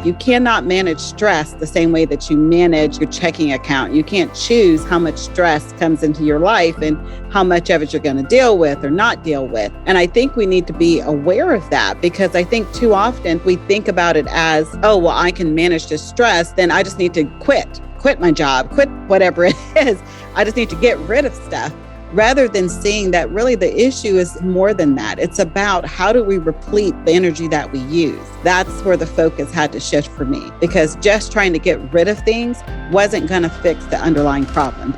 You cannot manage stress the same way that you manage your checking account. You can't choose how much stress comes into your life and how much of it you're going to deal with or not deal with. And I think we need to be aware of that, because I think too often we think about it as, oh, well, I can manage this stress, then I just need to quit my job, quit whatever it is. I just need to get rid of stuff, rather than seeing that really the issue is more than that. It's about how do we replete the energy that we use. That's where the focus had to shift for me, because just trying to get rid of things wasn't going to fix the underlying problem.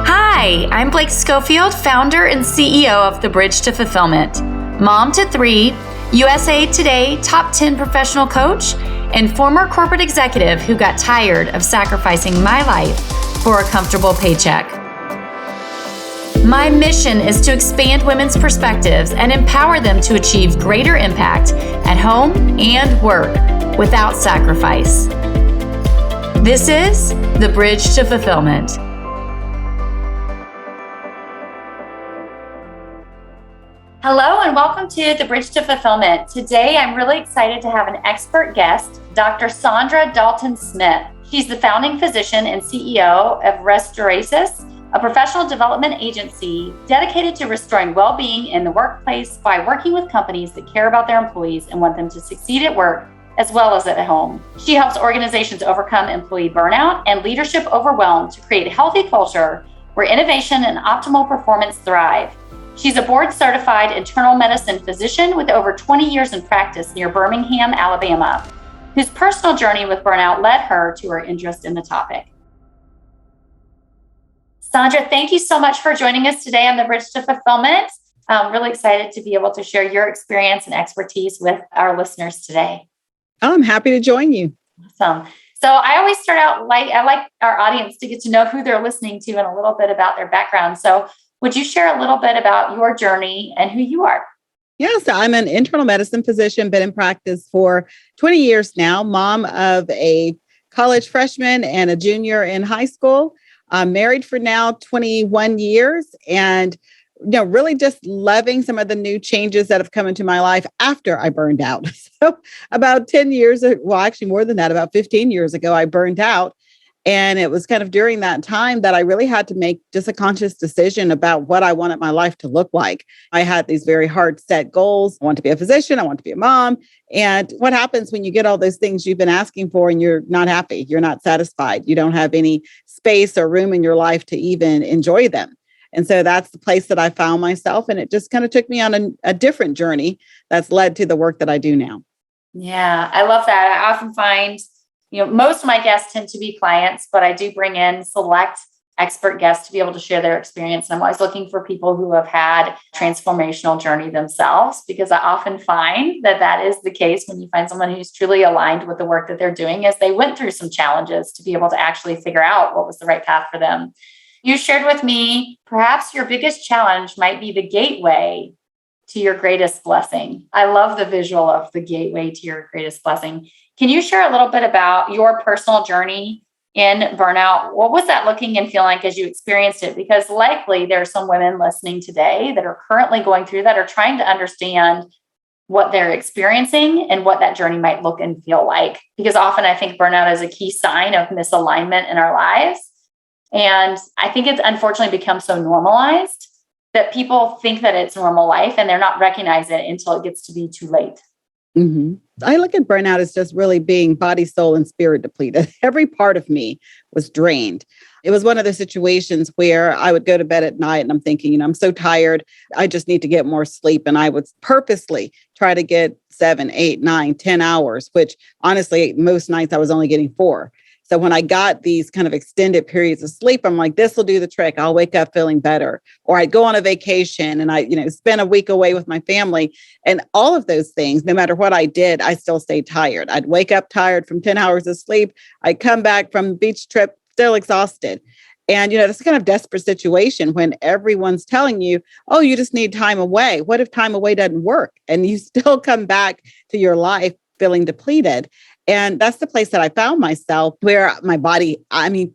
Hi, I'm Blake Schofield, founder and CEO of The Bridge to Fulfillment, mom to 3, USA Today top 10 professional coach, and former corporate executive who got tired of sacrificing my life for a comfortable paycheck. My mission is to expand women's perspectives and empower them to achieve greater impact at home and work without sacrifice. This is The Bridge to Fulfillment. Hello and welcome to The Bridge to Fulfillment. Today, I'm really excited to have an expert guest, Dr. Saundra Dalton-Smith. She's the founding physician and CEO of Restorasis, a professional development agency dedicated to restoring well-being in the workplace by working with companies that care about their employees and want them to succeed at work as well as at home. She helps organizations overcome employee burnout and leadership overwhelm to create a healthy culture where innovation and optimal performance thrive. She's a board-certified internal medicine physician with over 20 years in practice near Birmingham, Alabama, whose personal journey with burnout led her to her interest in the topic. Saundra, thank you so much for joining us today on The Bridge to Fulfillment. I'm really excited to be able to share your experience and expertise with our listeners today. I'm happy to join you. Awesome. So I always start out I like our audience to get to know who they're listening to and a little bit about their background. So would you share a little bit about your journey and who you are? Yes, I'm an internal medicine physician, been in practice for 20 years now, mom of a college freshman and a junior in high school. I'm married for now 21 years and really just loving some of the new changes that have come into my life after I burned out. So about 10 years, well, actually more than that, about 15 years ago, I burned out. And it was kind of during that time that I really had to make just a conscious decision about what I wanted my life to look like. I had these very hard set goals. I want to be a physician. I want to be a mom. And what happens when you get all those things you've been asking for and you're not happy, you're not satisfied, you don't have any space or room in your life to even enjoy them. And so that's the place that I found myself. And it just kind of took me on a different journey that's led to the work that I do now. Yeah, I love that. I often find most of my guests tend to be clients, but I do bring in select expert guests to be able to share their experience. And I'm always looking for people who have had transformational journey themselves, because I often find that is the case when you find someone who's truly aligned with the work that they're doing, as they went through some challenges to be able to actually figure out what was the right path for them. You shared with me, perhaps your biggest challenge might be the gateway to your greatest blessing. I love the visual of the gateway to your greatest blessing. Can you share a little bit about your personal journey in burnout? What was that looking and feeling like as you experienced it? Because likely there are some women listening today that are currently going through that, are trying to understand what they're experiencing and what that journey might look and feel like. Because often I think burnout is a key sign of misalignment in our lives. And I think it's unfortunately become so normalized that people think that it's normal life and they're not recognizing it until it gets to be too late. Mm-hmm. I look at burnout as just really being body, soul, and spirit depleted. Every part of me was drained. It was one of the situations where I would go to bed at night and I'm thinking, I'm so tired. I just need to get more sleep. And I would purposely try to get 7, 8, 9, 10 hours, which honestly, most nights I was only getting 4. So when I got these kind of extended periods of sleep, I'm like, this will do the trick. I'll wake up feeling better. Or I'd go on a vacation and I, spend a week away with my family. And all of those things, no matter what I did, I still stayed tired. I'd wake up tired from 10 hours of sleep. I'd come back from the beach trip still exhausted. And, it's a kind of desperate situation when everyone's telling you, oh, you just need time away. What if time away doesn't work? And you still come back to your life feeling depleted. And that's the place that I found myself, where my body,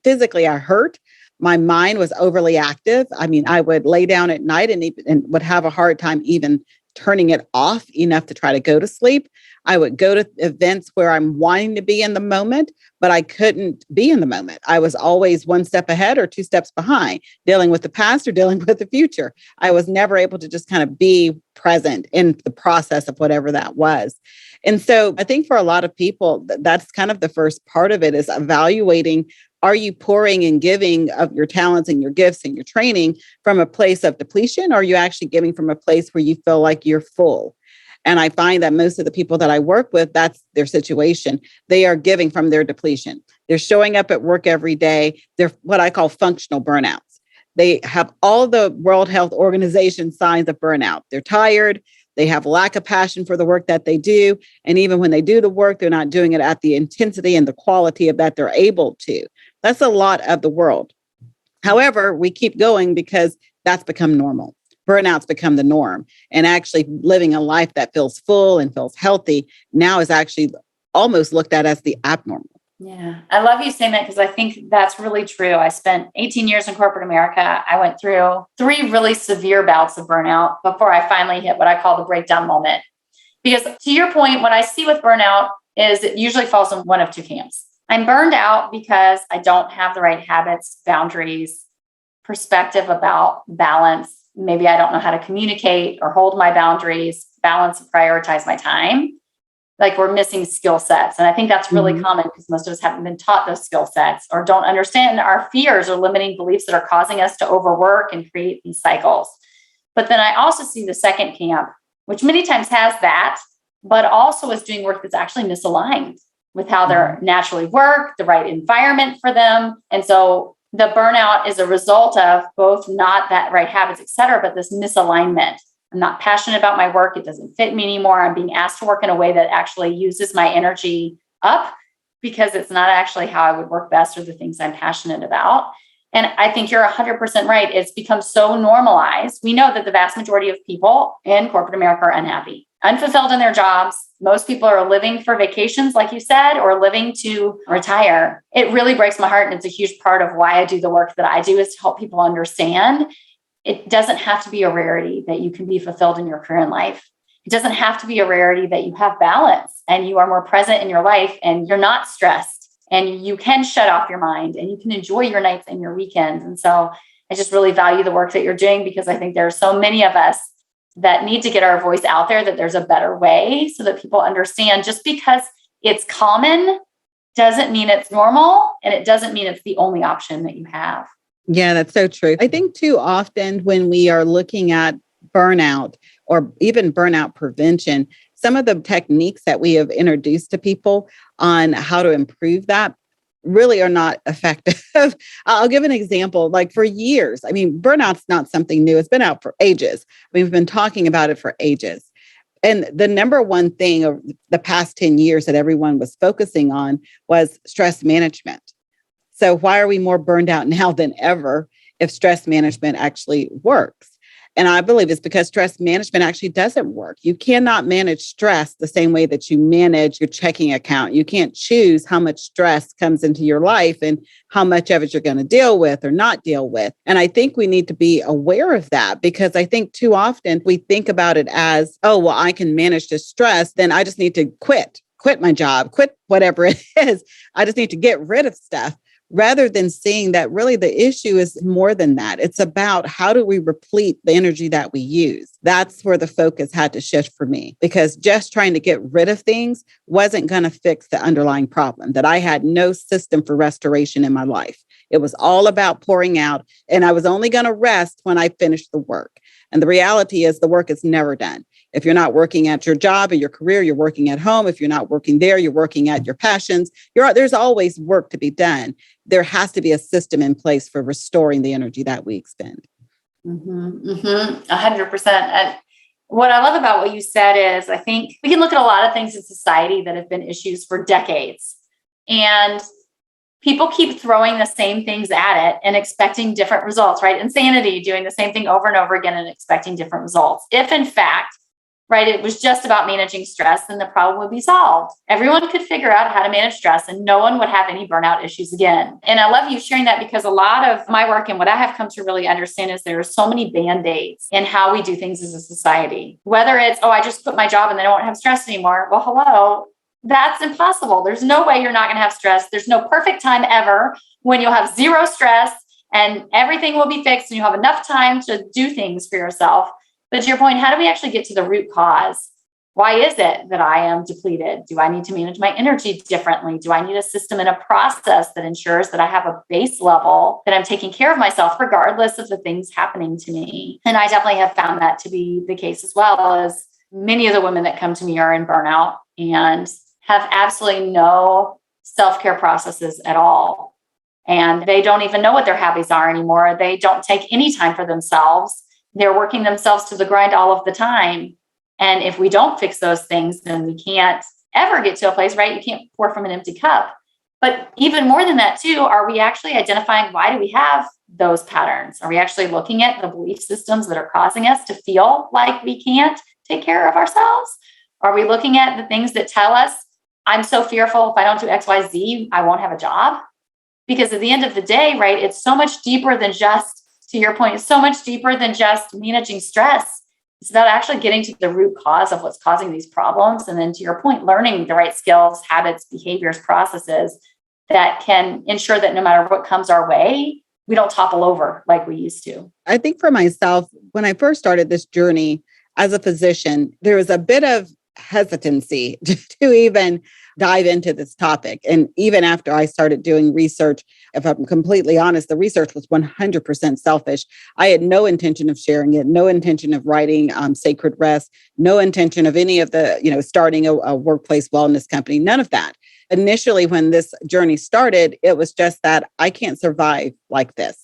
physically I hurt, My mind was overly active. I mean, I would lay down at night and would have a hard time even turning it off enough to try to go to sleep. I would go to events where I'm wanting to be in the moment, but I couldn't be in the moment. I was always one step ahead or two steps behind, dealing with the past or dealing with the future. I was never able to just kind of be present in the process of whatever that was. And so I think for a lot of people, that's kind of the first part of it, is evaluating, are you pouring and giving of your talents and your gifts and your training from a place of depletion? Or are you actually giving from a place where you feel like you're full? And I find that most of the people that I work with, that's their situation. They are giving from their depletion. They're showing up at work every day. They're what I call functional burnouts. They have all the World Health Organization signs of burnout. They're tired. They have lack of passion for the work that they do. And even when they do the work, they're not doing it at the intensity and the quality of that they're able to. That's a lot of the world. However, we keep going because that's become normal. Burnout's become the norm. And actually living a life that feels full and feels healthy now is actually almost looked at as the abnormal. Yeah. I love you saying that, because I think that's really true. I spent 18 years in corporate America. I went through 3 really severe bouts of burnout before I finally hit what I call the breakdown moment. Because to your point, what I see with burnout is it usually falls in one of 2 camps. I'm burned out because I don't have the right habits, boundaries, perspective about balance. Maybe I don't know how to communicate or hold my boundaries, balance and prioritize my time. Like we're missing skill sets. And I think that's really common because most of us haven't been taught those skill sets or don't understand our fears or limiting beliefs that are causing us to overwork and create these cycles. But then I also see the second camp, which many times has that, but also is doing work that's actually misaligned with how they're naturally work, the right environment for them. And so the burnout is a result of both not that right habits, et cetera, but this misalignment. I'm not passionate about my work. It doesn't fit me anymore. I'm being asked to work in a way that actually uses my energy up because it's not actually how I would work best or the things I'm passionate about. And I think you're 100% right. It's become so normalized. We know that the vast majority of people in corporate America are unhappy, unfulfilled in their jobs. Most people are living for vacations, like you said, or living to retire. It really breaks my heart. And it's a huge part of why I do the work that I do, is to help people understand it doesn't have to be a rarity that you can be fulfilled in your career and life. It doesn't have to be a rarity that you have balance and you are more present in your life and you're not stressed and you can shut off your mind and you can enjoy your nights and your weekends. And so I just really value the work that you're doing, because I think there are so many of us that need to get our voice out there, that there's a better way so that people understand. Just because it's common doesn't mean it's normal, and it doesn't mean it's the only option that you have. Yeah, that's so true. I think too often when we are looking at burnout or even burnout prevention, some of the techniques that we have introduced to people on how to improve that really are not effective. I'll give an example. Like for years, I mean, burnout's not something new. It's been out for ages. I mean, we've been talking about it for ages. And the number one thing of the past 10 years that everyone was focusing on was stress management. So why are we more burned out now than ever if stress management actually works? And I believe it's because stress management actually doesn't work. You cannot manage stress the same way that you manage your checking account. You can't choose how much stress comes into your life and how much of it you're going to deal with or not deal with. And I think we need to be aware of that, because I think too often we think about it as, oh, well, I can manage the stress, then I just need to quit my job, quit whatever it is. I just need to get rid of stuff, rather than seeing that really the issue is more than that. It's about how do we replete the energy that we use. That's where the focus had to shift for me, because just trying to get rid of things wasn't going to fix the underlying problem, that I had no system for restoration in my life. It was all about pouring out, and I was only going to rest when I finished the work. And the reality is the work is never done. If you're not working at your job or your career, you're working at home. If you're not working there, you're working at your passions. There's always work to be done. There has to be a system in place for restoring the energy that we expend. 100%. And what I love about what you said is, I think we can look at a lot of things in society that have been issues for decades, and people keep throwing the same things at it and expecting different results, right? Insanity, doing the same thing over and over again and expecting different results. If in fact right? It was just about managing stress and the problem would be solved. Everyone could figure out how to manage stress and no one would have any burnout issues again. And I love you sharing that because a lot of my work and what I have come to really understand is there are so many band-aids in how we do things as a society. Whether it's, I just quit my job and then I won't have stress anymore. Well, hello, that's impossible. There's no way you're not going to have stress. There's no perfect time ever when you'll have zero stress and everything will be fixed and you have enough time to do things for yourself. But to your point, how do we actually get to the root cause? Why is it that I am depleted? Do I need to manage my energy differently? Do I need a system and a process that ensures that I have a base level, that I'm taking care of myself regardless of the things happening to me? And I definitely have found that to be the case as well, as many of the women that come to me are in burnout and have absolutely no self-care processes at all. And they don't even know what their habits are anymore. They don't take any time for themselves. They're working themselves to the grind all of the time. And if we don't fix those things, then we can't ever get to a place, right? You can't pour from an empty cup. But even more than that too, are we actually identifying why do we have those patterns? Are we actually looking at the belief systems that are causing us to feel like we can't take care of ourselves? Are we looking at the things that tell us, I'm so fearful if I don't do X, Y, Z, I won't have a job? Because at the end of the day, right, it's so much deeper than just, to your point, it's so much deeper than just managing stress. It's about actually getting to the root cause of what's causing these problems. And then to your point, learning the right skills, habits, behaviors, processes that can ensure that no matter what comes our way, we don't topple over like we used to. I think for myself, when I first started this journey as a physician, there was a bit of hesitancy to even dive into this topic. And even after I started doing research, if I'm completely honest, the research was 100% selfish. I had no intention of sharing it, no intention of writing Sacred Rest, no intention of any of the, starting a workplace wellness company, none of that. Initially, when this journey started, it was just that I can't survive like this.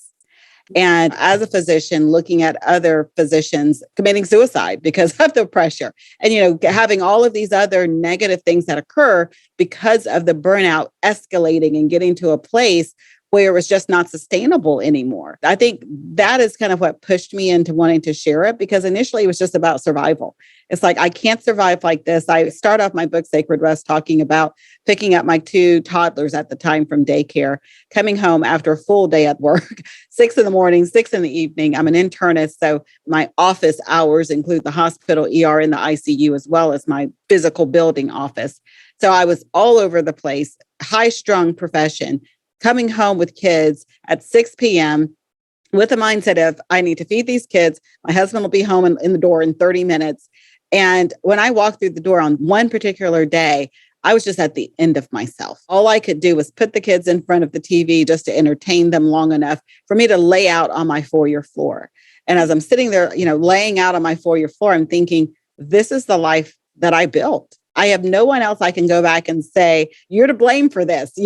And as a physician, looking at other physicians committing suicide because of the pressure and, having all of these other negative things that occur because of the burnout escalating and getting to a place where it was just not sustainable anymore. I think that is kind of what pushed me into wanting to share it, because initially it was just about survival. It's like, I can't survive like this. I start off my book, Sacred Rest, talking about picking up my 2 toddlers at the time from daycare, coming home after a full day at work, 6 a.m, 6 p.m. I'm an internist, so my office hours include the hospital, ER, and the ICU, as well as my physical building office. So I was all over the place, high-strung profession, coming home with kids at 6 p.m. with a mindset of, I need to feed these kids. My husband will be home in the door in 30 minutes. And when I walked through the door on one particular day, I was just at the end of myself. All I could do was put the kids in front of the TV just to entertain them long enough for me to lay out on my foyer floor. And as I'm sitting there, laying out on my foyer floor, I'm thinking, this is the life that I built. I have no one else I can go back and say, you're to blame for this,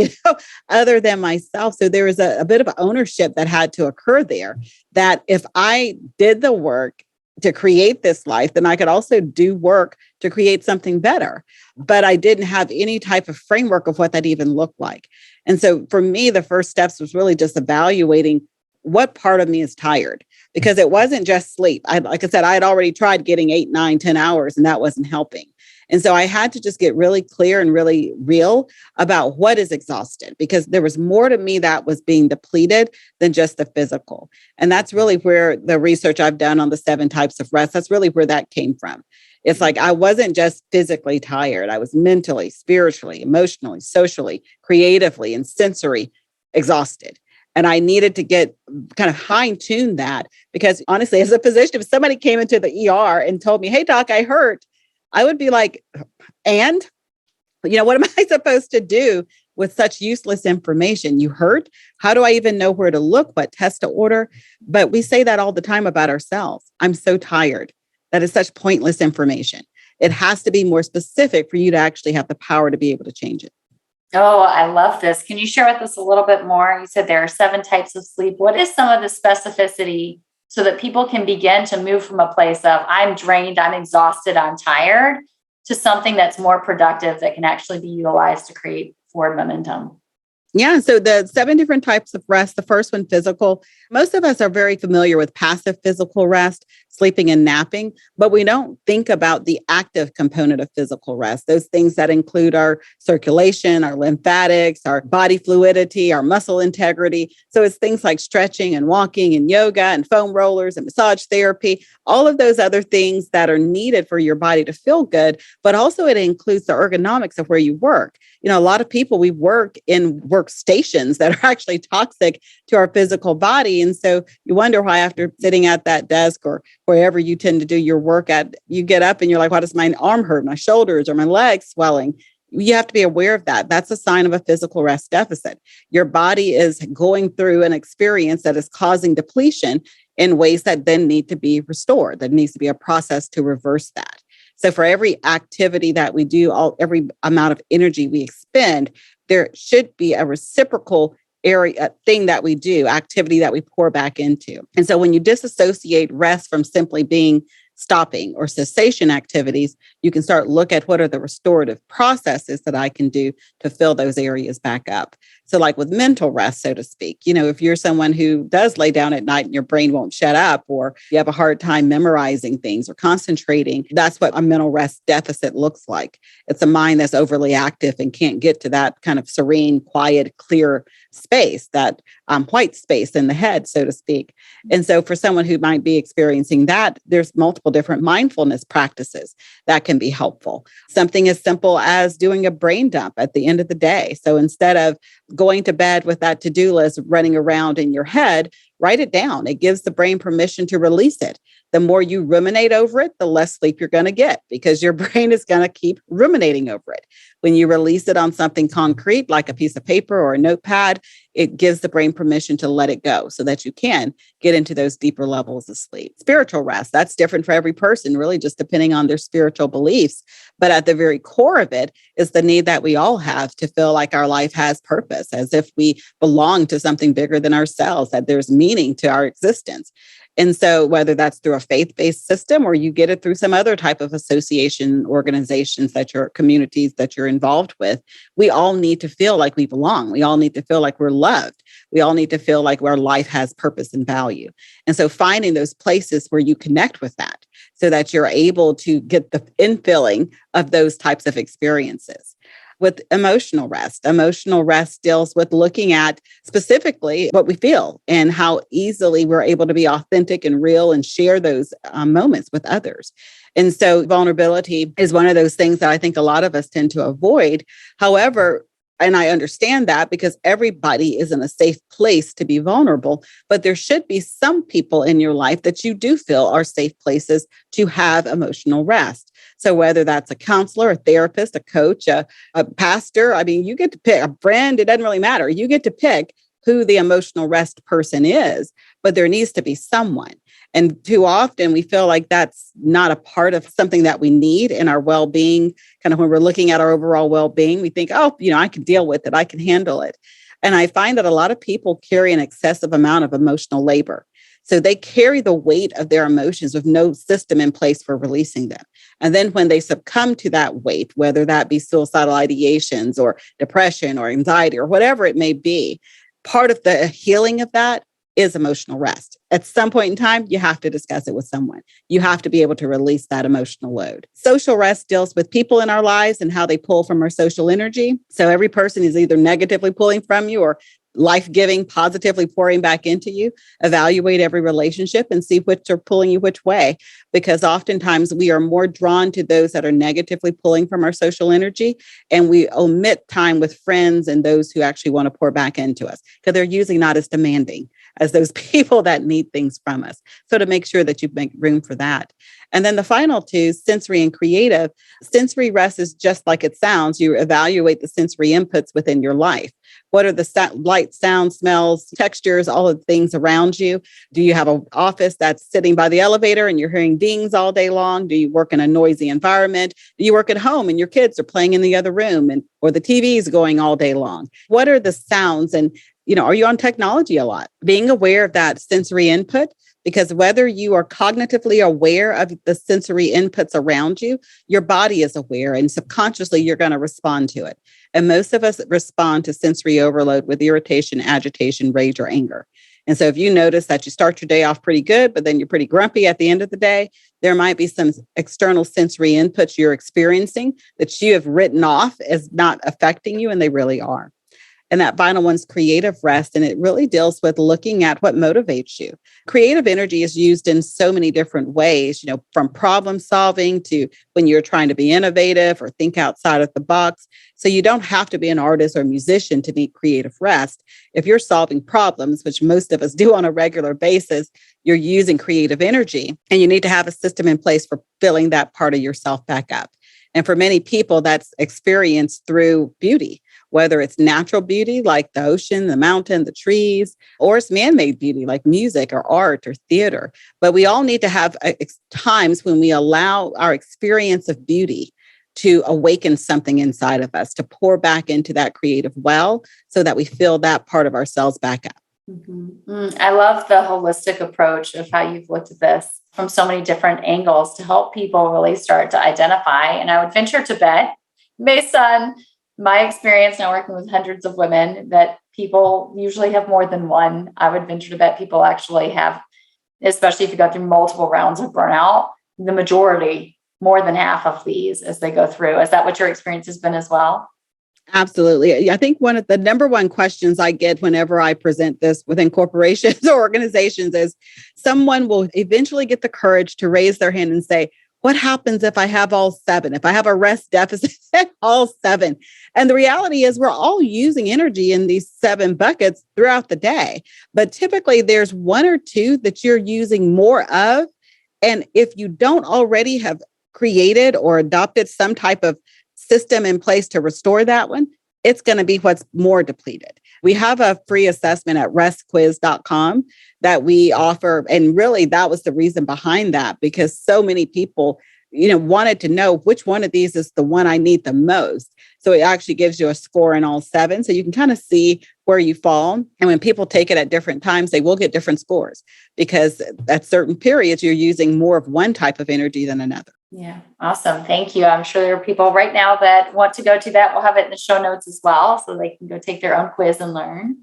other than myself. So there was a bit of ownership that had to occur there, that if I did the work to create this life, then I could also do work to create something better. But I didn't have any type of framework of what that even looked like. And so for me, the first steps was really just evaluating what part of me is tired, because it wasn't just sleep. Like I said, I had already tried getting 8, 9, 10 hours, and that wasn't helping. And so I had to just get really clear and really real about what is exhausted, because there was more to me that was being depleted than just the physical. And that's really where the research I've done on the 7 types of rest, that's really where that came from. It's like, I wasn't just physically tired. I was mentally, spiritually, emotionally, socially, creatively, and sensory exhausted. And I needed to get kind of fine-tune that, because honestly, as a physician, if somebody came into the ER and told me, hey, doc, I hurt, I would be like, and, what am I supposed to do with such useless information? You hurt? How do I even know where to look, what test to order? But we say that all the time about ourselves. I'm so tired. That is such pointless information. It has to be more specific for you to actually have the power to be able to change it. Oh, I love this. Can you share with us a little bit more? You said there are 7 types of sleep. What is some of the specificity so that people can begin to move from a place of I'm drained, I'm exhausted, I'm tired, to something that's more productive that can actually be utilized to create forward momentum? Yeah. So the 7 different types of rest, the first one, physical. Most of us are very familiar with passive physical rest. sleeping and napping, but we don't think about the active component of physical rest. Those things that include our circulation, our lymphatics, our body fluidity, our muscle integrity. So it's things like stretching and walking and yoga and foam rollers and massage therapy, all of those other things that are needed for your body to feel good, but also it includes the ergonomics of where you work. A lot of people, we work in workstations that are actually toxic to our physical body. And so you wonder why after sitting at that desk or wherever you tend to do your work at, you get up and you're like, why does my arm hurt, my shoulders or my legs swelling? You have to be aware of that. That's a sign of a physical rest deficit. Your body is going through an experience that is causing depletion in ways that then need to be restored. There needs to be a process to reverse that. So for every activity that we do, every amount of energy we expend, there should be a reciprocal thing that we do, activity that we pour back into. And so when you disassociate rest from simply being stopping or cessation activities, you can start look at what are the restorative processes that I can do to fill those areas back up. So like with mental rest, so to speak, if you're someone who does lay down at night and your brain won't shut up, or you have a hard time memorizing things or concentrating, that's what a mental rest deficit looks like. It's a mind that's overly active and can't get to that kind of serene, quiet, clear space, that white space in the head, so to speak. And so for someone who might be experiencing that, there's multiple different mindfulness practices that can be helpful. Something as simple as doing a brain dump at the end of the day. So instead of going to bed with that to-do list running around in your head, write it down. It gives the brain permission to release it. The more you ruminate over it, the less sleep you're going to get because your brain is going to keep ruminating over it. When you release it on something concrete, like a piece of paper or a notepad, it gives the brain permission to let it go so that you can get into those deeper levels of sleep. Spiritual rest, that's different for every person, really just depending on their spiritual beliefs. But at the very core of it is the need that we all have to feel like our life has purpose, as if we belong to something bigger than ourselves, that there's meaning to our existence. And so whether that's through a faith-based system or you get it through some other type of association, organizations that your communities that you're involved with, we all need to feel like we belong. We all need to feel like we're loved. We all need to feel like our life has purpose and value. And so finding those places where you connect with that so that you're able to get the infilling of those types of experiences. With emotional rest deals with looking at specifically what we feel and how easily we're able to be authentic and real and share those moments with others. And so vulnerability is one of those things that I think a lot of us tend to avoid. However, and I understand that because everybody is in a safe place to be vulnerable, but there should be some people in your life that you do feel are safe places to have emotional rest. So whether that's a counselor, a therapist, a coach, a pastor, you get to pick a friend, it doesn't really matter. You get to pick who the emotional rest person is, but there needs to be someone. And too often we feel like that's not a part of something that we need in our well-being. Kind of when we're looking at our overall well-being, we think, I can deal with it. I can handle it. And I find that a lot of people carry an excessive amount of emotional labor. So they carry the weight of their emotions with no system in place for releasing them. And then when they succumb to that weight, whether that be suicidal ideations or depression or anxiety or whatever it may be, part of the healing of that is emotional rest. At some point in time, you have to discuss it with someone. You have to be able to release that emotional load. Social rest deals with people in our lives and how they pull from our social energy. So every person is either negatively pulling from you or life-giving, positively pouring back into you. Evaluate every relationship and see which are pulling you which way, because oftentimes we are more drawn to those that are negatively pulling from our social energy, and we omit time with friends and those who actually want to pour back into us because they're usually not as demanding as those people that need things from us. So to make sure that you make room for that. And then the final two, sensory and creative. Sensory rest is just like it sounds. You evaluate the sensory inputs within your life. What are the light, sound, smells, textures, all of the things around you? Do you have an office that's sitting by the elevator and you're hearing dings all day long? Do you work in a noisy environment? Do you work at home and your kids are playing in the other room or the TV is going all day long? What are the sounds? And are you on technology a lot? Being aware of that sensory input, because whether you are cognitively aware of the sensory inputs around you, your body is aware and subconsciously you're going to respond to it. And most of us respond to sensory overload with irritation, agitation, rage, or anger. And so if you notice that you start your day off pretty good, but then you're pretty grumpy at the end of the day, there might be some external sensory inputs you're experiencing that you have written off as not affecting you, and they really are. And that final one's creative rest. And it really deals with looking at what motivates you. Creative energy is used in so many different ways, from problem solving to when you're trying to be innovative or think outside of the box. So you don't have to be an artist or musician to need creative rest. If you're solving problems, which most of us do on a regular basis, you're using creative energy, and you need to have a system in place for filling that part of yourself back up. And for many people, that's experienced through beauty, whether it's natural beauty like the ocean, the mountain, the trees, or it's man-made beauty like music or art or theater. But we all need to have times when we allow our experience of beauty to awaken something inside of us, to pour back into that creative well so that we fill that part of ourselves back up. I love the holistic approach of how you've looked at this from so many different angles to help people really start to identify. And I would venture to bet, based on my experience now working with hundreds of women, that people usually have more than one. I would venture to bet people actually have, especially if you go through multiple rounds of burnout, the majority, more than half of these as they go through. Is that what your experience has been as well? Absolutely. I think one of the number one questions I get whenever I present this within corporations or organizations is someone will eventually get the courage to raise their hand and say, what happens if I have all seven? If I have a rest deficit, all seven? And the reality is we're all using energy in these seven buckets throughout the day. But typically there's one or two that you're using more of. And if you don't already have created or adopted some type of system in place to restore that one, it's going to be what's more depleted. We have a free assessment at restquiz.com that we offer. And really, that was the reason behind that, because so many people, wanted to know which one of these is the one I need the most. So it actually gives you a score in all seven. So you can kind of see where you fall. And when people take it at different times, they will get different scores because at certain periods, you're using more of one type of energy than another. Yeah. Awesome. Thank you. I'm sure there are people right now that want to go to that. We'll have it in the show notes as well, so they can go take their own quiz and learn.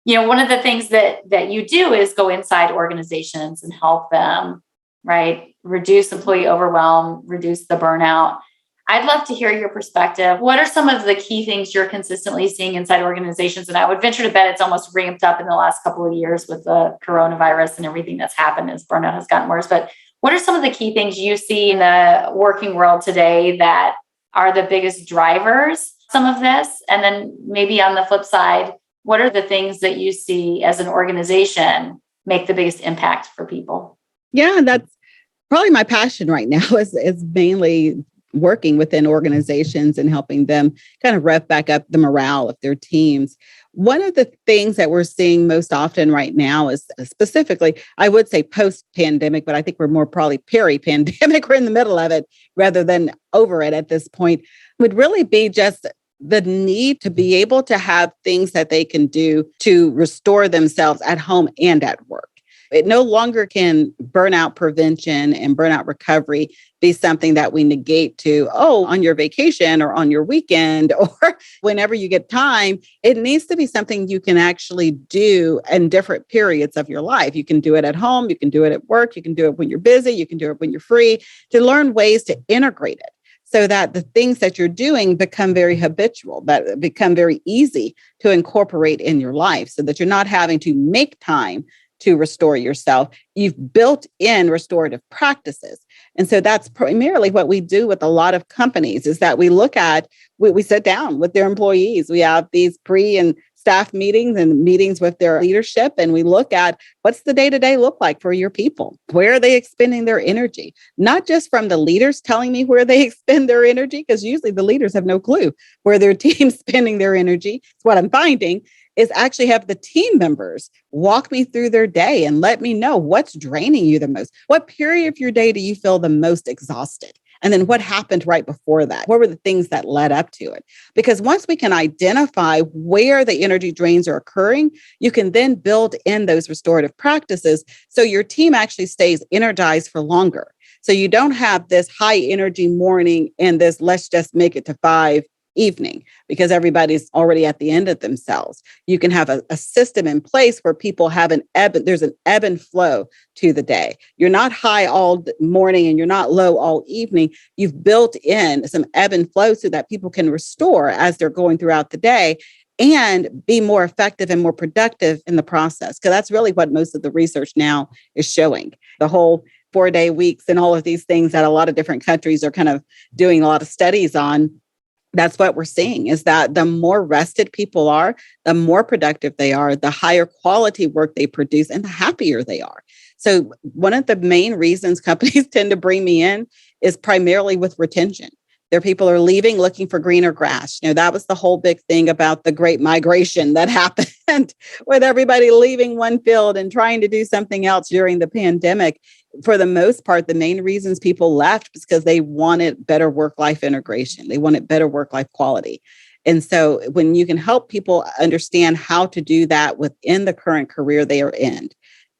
One of the things that you do is go inside organizations and help them, right? Reduce employee overwhelm, reduce the burnout. I'd love to hear your perspective. What are some of the key things you're consistently seeing inside organizations? And I would venture to bet it's almost ramped up in the last couple of years with the coronavirus and everything that's happened as burnout has gotten worse. But what are some of the key things you see in the working world today that are the biggest drivers, some of this? And then maybe on the flip side, what are the things that you see as an organization make the biggest impact for people? Yeah, that's probably my passion right now is mainly working within organizations and helping them kind of rev back up the morale of their teams. One of the things that we're seeing most often right now is specifically, I would say post-pandemic, but I think we're more probably peri-pandemic. We're in the middle of it rather than over it at this point, would really be just the need to be able to have things that they can do to restore themselves at home and at work. It no longer can burnout prevention and burnout recovery be something that we negate to, on your vacation or on your weekend or whenever you get time. It needs to be something you can actually do in different periods of your life. You can do it at home, you can do it at work, you can do it when you're busy, you can do it when you're free, to learn ways to integrate it so that the things that you're doing become very habitual, that become very easy to incorporate in your life so that you're not having to make time to restore yourself. You've built in restorative practices. And so that's primarily what we do with a lot of companies is that we look at, we sit down with their employees. We have these pre and staff meetings and meetings with their leadership. And we look at what's the day-to-day look like for your people? Where are they expending their energy? Not just from the leaders telling me where they expend their energy, because usually the leaders have no clue where their team's spending their energy. It's what I'm finding is actually have the team members walk me through their day and let me know what's draining you the most. What period of your day do you feel the most exhausted? And then what happened right before that? What were the things that led up to it? Because once we can identify where the energy drains are occurring, you can then build in those restorative practices so your team actually stays energized for longer. So you don't have this high energy morning and this let's just make it to 5 evening because everybody's already at the end of themselves. You can have a system in place where people have there's an ebb and flow to the day. You're not high all morning and you're not low all evening. You've built in some ebb and flow so that people can restore as they're going throughout the day and be more effective and more productive in the process. Because that's really what most of the research now is showing. The whole 4-day weeks and all of these things that a lot of different countries are kind of doing a lot of studies on. That's what we're seeing is that the more rested people are, the more productive they are, the higher quality work they produce, and the happier they are. So one of the main reasons companies tend to bring me in is primarily with retention. Their people are leaving looking for greener grass. That was the whole big thing about the great migration that happened with everybody leaving one field and trying to do something else during the pandemic. For the most part, the main reasons people left was because they wanted better work-life integration. They wanted better work-life quality. And so when you can help people understand how to do that within the current career they are in,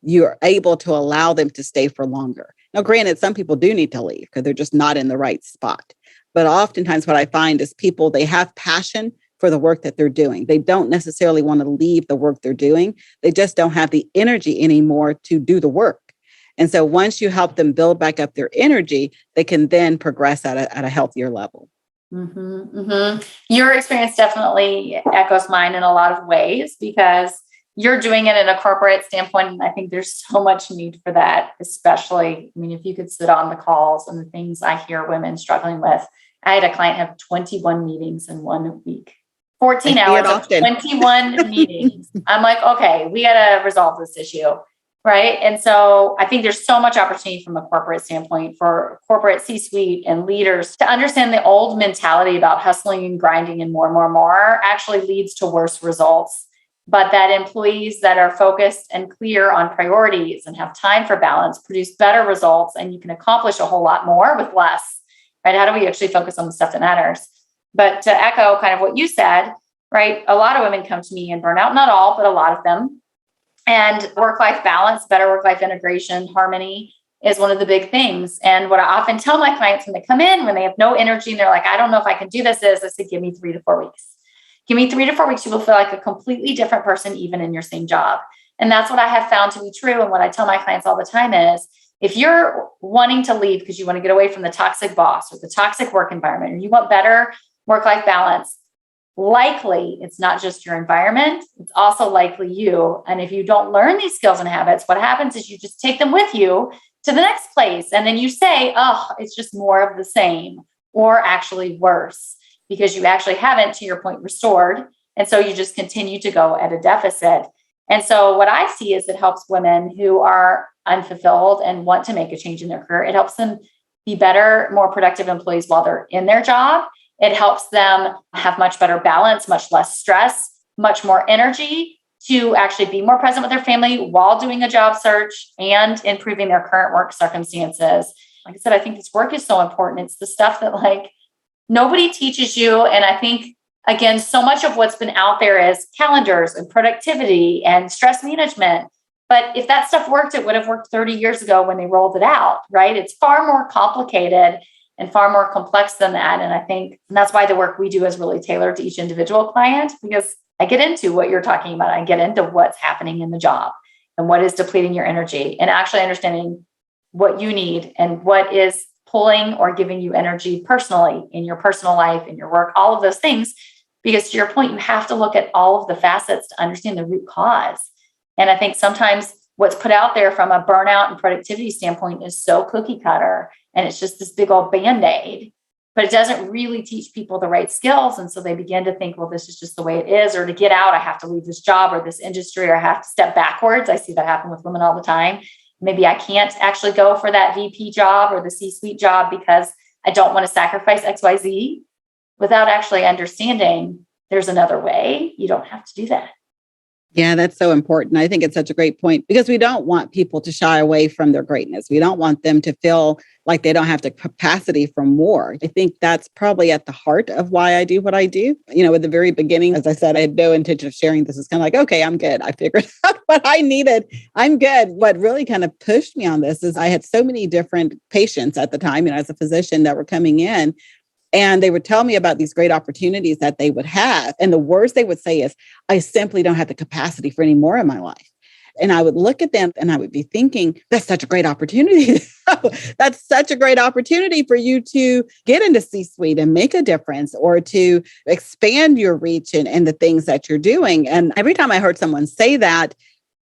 you're able to allow them to stay for longer. Now, granted, some people do need to leave because they're just not in the right spot. But oftentimes what I find is people, they have passion for the work that they're doing. They don't necessarily want to leave the work they're doing. They just don't have the energy anymore to do the work. And so once you help them build back up their energy, they can then progress at a healthier level. Mm-hmm, mm-hmm. Your experience definitely echoes mine in a lot of ways because you're doing it in a corporate standpoint. And I think there's so much need for that, especially, if you could sit on the calls and the things I hear women struggling with. I had a client have 21 meetings in 1 week, 14 hours of 21 meetings. I'm like, okay, we got to resolve this issue. Right. And so I think there's so much opportunity from a corporate standpoint for corporate C-suite and leaders to understand the old mentality about hustling and grinding and more actually leads to worse results. But that employees that are focused and clear on priorities and have time for balance produce better results, and you can accomplish a whole lot more with less. Right? How do we actually focus on the stuff that matters? But to echo kind of what you said, right? A lot of women come to me in burnout, not all, but a lot of them. And work-life balance, better work-life integration, harmony is one of the big things. And what I often tell my clients when they come in, when they have no energy and they're like, I don't know if I can do this, is I say, give me 3 to 4 weeks. Give me 3 to 4 weeks. You will feel like a completely different person, even in your same job. And that's what I have found to be true. And what I tell my clients all the time is, if you're wanting to leave because you want to get away from the toxic boss or the toxic work environment, and you want better work-life balance, likely it's not just your environment, it's also likely you. And if you don't learn these skills and habits, what happens is you just take them with you to the next place. And then you say, oh, it's just more of the same, or actually worse, because you actually haven't, to your point, restored. And so you just continue to go at a deficit. And so what I see is it helps women who are unfulfilled and want to make a change in their career. It helps them be better, more productive employees while they're in their job. It helps them have much better balance, much less stress, much more energy to actually be more present with their family while doing a job search and improving their current work circumstances. Like I said, I think this work is so important. It's the stuff that nobody teaches you. And I think, again, so much of what's been out there is calendars and productivity and stress management. But if that stuff worked, it would have worked 30 years ago when they rolled it out, right? It's far more complicated and far more complex than that. And I think that's why the work we do is really tailored to each individual client, because I get into what you're talking about. I get into what's happening in the job and what is depleting your energy, and actually understanding what you need and what is pulling or giving you energy personally in your personal life, in your work, all of those things. Because to your point, you have to look at all of the facets to understand the root cause. And I think sometimes what's put out there from a burnout and productivity standpoint is so cookie cutter, and it's just this big old Band-Aid, but it doesn't really teach people the right skills. And so they begin to think, well, this is just the way it is, or to get out, I have to leave this job or this industry, or I have to step backwards. I see that happen with women all the time. Maybe I can't actually go for that VP job or the C-suite job because I don't want to sacrifice XYZ, without actually understanding there's another way. You don't have to do that. Yeah, that's so important. I think it's such a great point, because we don't want people to shy away from their greatness. We don't want them to feel like they don't have the capacity for more. I think that's probably at the heart of why I do what I do. At the very beginning, as I said, I had no intention of sharing this. It's kind of like, okay, I'm good. I figured out what I needed. I'm good. What really kind of pushed me on this is I had so many different patients at the time, as a physician, that were coming in. And they would tell me about these great opportunities that they would have. And the words they would say is, I simply don't have the capacity for any more in my life. And I would look at them and I would be thinking, that's such a great opportunity. That's such a great opportunity for you to get into C-suite and make a difference, or to expand your reach and the things that you're doing. And every time I heard someone say that,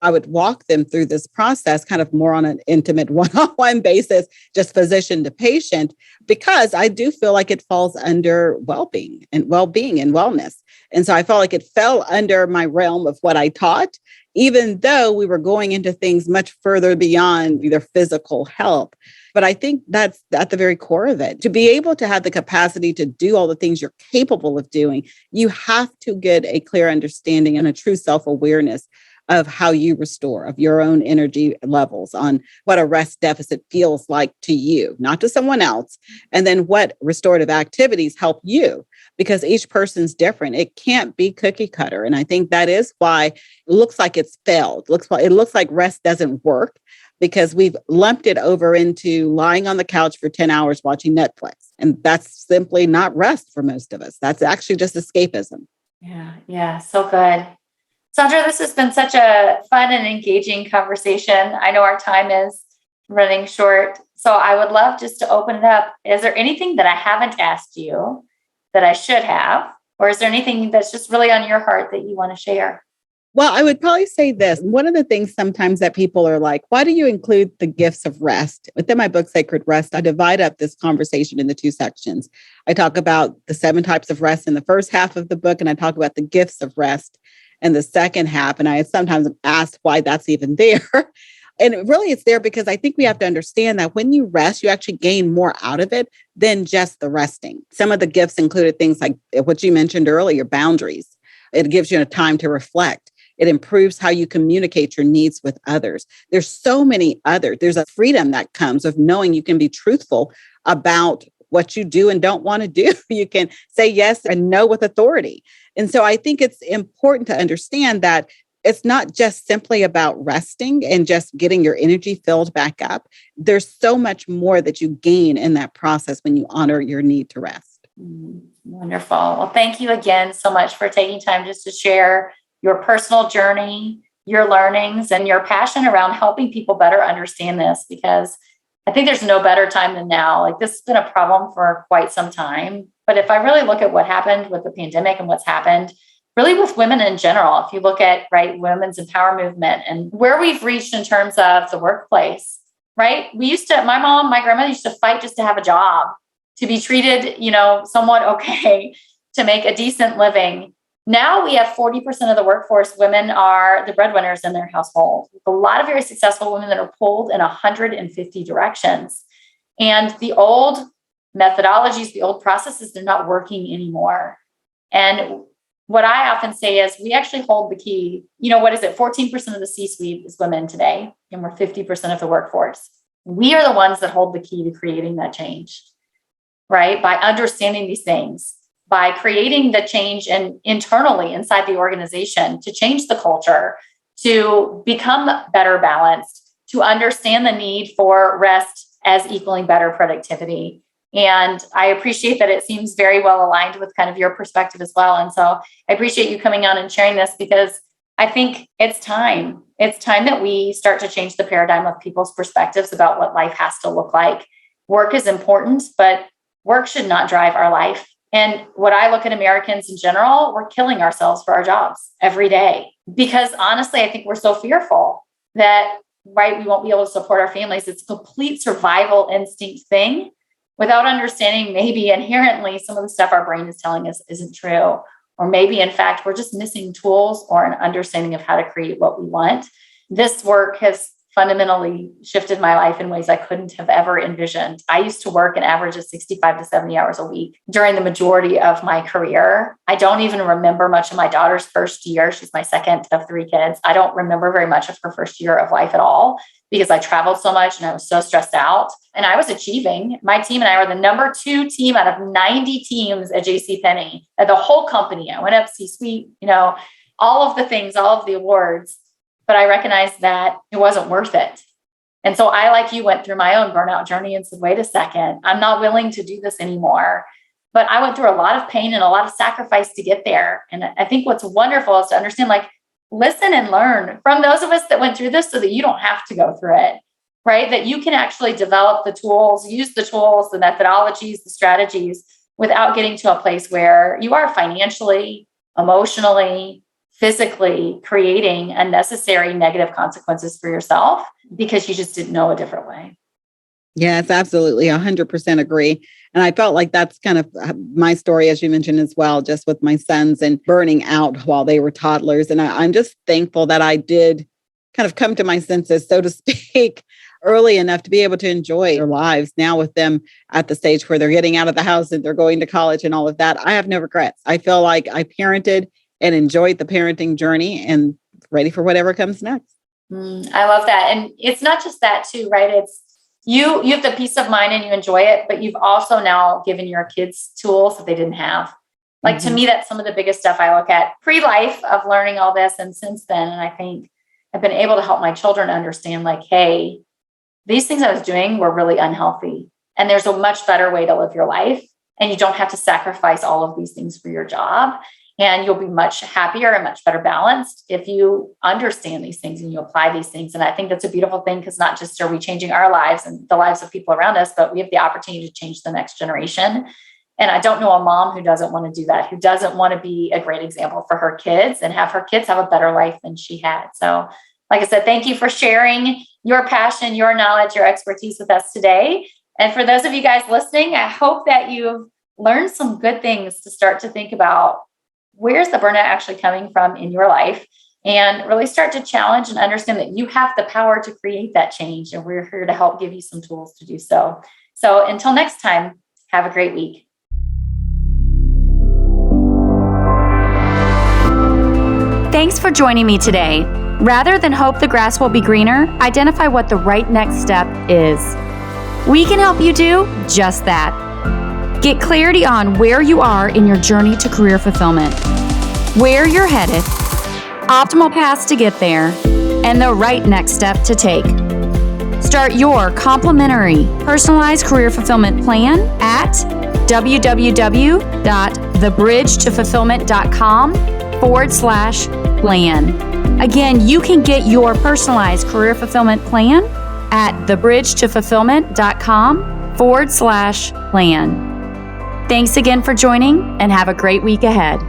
I would walk them through this process kind of more on an intimate one-on-one basis, just physician to patient, because I do feel like it falls under well-being and wellness. And so I felt like it fell under my realm of what I taught, even though we were going into things much further beyond either physical health. But I think that's at the very core of it. To be able to have the capacity to do all the things you're capable of doing, you have to get a clear understanding and a true self-awareness of how you restore, of your own energy levels, on what a rest deficit feels like to you, not to someone else. And then what restorative activities help you, because each person's different. It can't be cookie cutter. And I think that is why it looks like it's failed. It looks like rest doesn't work, because we've lumped it over into lying on the couch for 10 hours watching Netflix. And that's simply not rest for most of us. That's actually just escapism. Yeah. So good. Saundra, this has been such a fun and engaging conversation. I know our time is running short, so I would love just to open it up. Is there anything that I haven't asked you that I should have? Or is there anything that's just really on your heart that you want to share? Well, I would probably say this. One of the things sometimes that people are like, why do you include the gifts of rest? Within my book, Sacred Rest, I divide up this conversation into two sections. I talk about the 7 types of rest in the first half of the book, and I talk about the gifts of rest in the second half. And I sometimes am asked why that's even there. And really it's there because I think we have to understand that when you rest, you actually gain more out of it than just the resting. Some of the gifts included things like what you mentioned earlier, boundaries. It gives you a time to reflect. It improves how you communicate your needs with others. There's so many others. There's a freedom that comes of knowing you can be truthful about what you do and don't want to do. You can say yes and no with authority. And so I think it's important to understand that it's not just simply about resting and just getting your energy filled back up. There's so much more that you gain in that process when you honor your need to rest. Wonderful. Well, thank you again so much for taking time just to share your personal journey, your learnings, and your passion around helping people better understand this, because I think there's no better time than now. Like, this has been a problem for quite some time. But if I really look at what happened with the pandemic and what's happened really with women in general, if you look at, right, women's empowerment movement and where we've reached in terms of the workplace, right? My grandmother used to fight just to have a job, to be treated, somewhat okay, to make a decent living. Now we have 40% of the workforce, women are the breadwinners in their household. A lot of very successful women that are pulled in 150 directions. And the old methodologies, the old processes, they're not working anymore. And what I often say is we actually hold the key. 14% of the C-suite is women today, and we're 50% of the workforce. We are the ones that hold the key to creating that change, right? By understanding these things, by creating the change internally inside the organization to change the culture, to become better balanced, to understand the need for rest as equaling better productivity. And I appreciate that it seems very well aligned with kind of your perspective as well. And so I appreciate you coming on and sharing this, because I think it's time. It's time that we start to change the paradigm of people's perspectives about what life has to look like. Work is important, but work should not drive our life. And what I look at Americans in general, we're killing ourselves for our jobs every day, because honestly, I think we're so fearful that, right, we won't be able to support our families. It's a complete survival instinct thing without understanding maybe inherently some of the stuff our brain is telling us isn't true. Or maybe, in fact, we're just missing tools or an understanding of how to create what we want. This work has fundamentally shifted my life in ways I couldn't have ever envisioned. I used to work an average of 65 to 70 hours a week during the majority of my career. I don't even remember much of my daughter's first year. She's my second of 3 kids. I don't remember very much of her first year of life at all, because I traveled so much and I was so stressed out. And I was achieving. My team and I were the number 2 team out of 90 teams at JCPenney, at the whole company. I went up C-suite, all of the things, all of the awards. But I recognized that it wasn't worth it. And so I, like you, went through my own burnout journey and said, wait a second, I'm not willing to do this anymore. but I went through a lot of pain and a lot of sacrifice to get there. And I think what's wonderful is to understand, like, listen and learn from those of us that went through this so that you don't have to go through it, right? That you can actually develop the tools, use the tools, the methodologies, the strategies without getting to a place where you are financially, emotionally, physically creating unnecessary negative consequences for yourself because you just didn't know a different way. Yes, absolutely. 100% agree. And I felt like that's kind of my story, as you mentioned as well, just with my sons and burning out while they were toddlers. And I'm just thankful that I did kind of come to my senses, so to speak, early enough to be able to enjoy their lives now with them at the stage where they're getting out of the house and they're going to college and all of that. I have no regrets. I feel like I parented and enjoyed the parenting journey and ready for whatever comes next. I love that. And it's not just that too, right? It's you have the peace of mind and you enjoy it, but you've also now given your kids tools that they didn't have. Like, to me, that's some of the biggest stuff I look at pre-life of learning all this. And since then, and I think I've been able to help my children understand, like, hey, these things I was doing were really unhealthy. And there's a much better way to live your life. And you don't have to sacrifice all of these things for your job. And you'll be much happier and much better balanced if you understand these things and you apply these things. And I think that's a beautiful thing, because not just are we changing our lives and the lives of people around us, but we have the opportunity to change the next generation. And I don't know a mom who doesn't want to do that, who doesn't want to be a great example for her kids and have her kids have a better life than she had. So, like I said, thank you for sharing your passion, your knowledge, your expertise with us today. And for those of you guys listening, I hope that you've learned some good things to start to think about, where's the burnout actually coming from in your life, and really start to challenge and understand that you have the power to create that change. And we're here to help give you some tools to do so. So until next time, have a great week. Thanks for joining me today. Rather than hope the grass will be greener, identify what the right next step is. We can help you do just that. Get clarity on where you are in your journey to career fulfillment, where you're headed, optimal paths to get there, and the right next step to take. Start your complimentary personalized career fulfillment plan at www.thebridgetofulfillment.com/plan. Again, you can get your personalized career fulfillment plan at thebridgetofulfillment.com/plan. Thanks again for joining, and have a great week ahead.